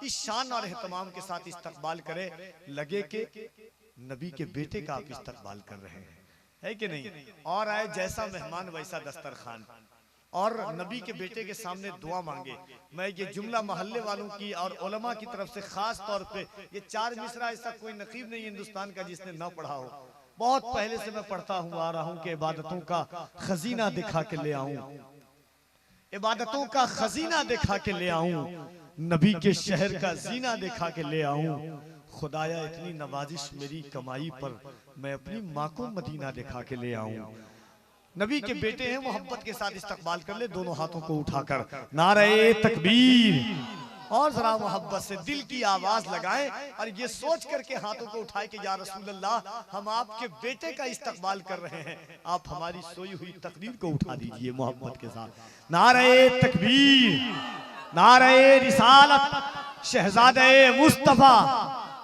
इस शान और एहतमाम के साथ इस्तकबाल करे, लगे कि नबी के बेटे का आप इस्तकबाल कर रहे हैं, है कि नहीं। और आए जैसा मेहमान वैसा दस्तरखान, और नबी के बेटे के सामने दुआ मांगे। मैं ये जुमला मोहल्ले वालों की और उलमा की तरफ से खास तौर पे, ये 4 मिसरा ऐसा कोई नकीब नहीं हिंदुस्तान का जिसने न पढ़ा हो। बहुत पहले से मैं पढ़ता हुआ आ रहा हूं कि इबादतों का खजीना दिखा के ले आऊं, इबादतों का खजीना दिखा के ले आऊं, नबी के शहर का जीना दिखा के ले आऊं। खुदाया इतनी नवाजिश मेरी कमाई पर, मैं अपनी माँ को मदीना दिखा के ले आऊं। नबी के बेटे हैं, मोहब्बत के साथ इस्तकबाल कर ले दोनों हाथों को उठाकर, नारे तकबीर, और जरा मोहब्बत से दिल की आवाज लगाएं और ये सोच करके हाथों को उठाए कि या रसूल अल्लाह, हम आपके बेटे का इस्तकबाल कर रहे हैं, आप हमारी सोई हुई तकदीर को उठा दीजिए मोहब्बत के साथ। नारे तकबीर, नारे रिसालत, शहजादे मुस्तफा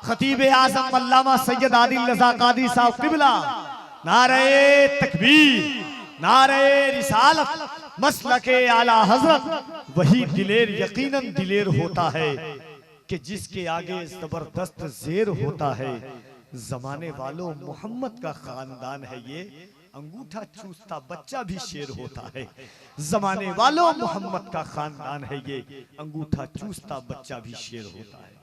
खतीब आजम अल्लामा सैयद आदिल रज़ा कादरी साहब क़िबला, नारे तकबीर, नारे रिसालत, मसलके आला हजरत। वही दिलेर यकीनन दिलेर होता है कि जिसके आगे जबरदस्त जेर होता है। जमाने वालों मोहम्मद का खानदान है ये, अंगूठा चूसता बच्चा भी शेर होता है। जमाने वालों मोहम्मद का खानदान है ये, अंगूठा चूसता बच्चा भी शेर होता है।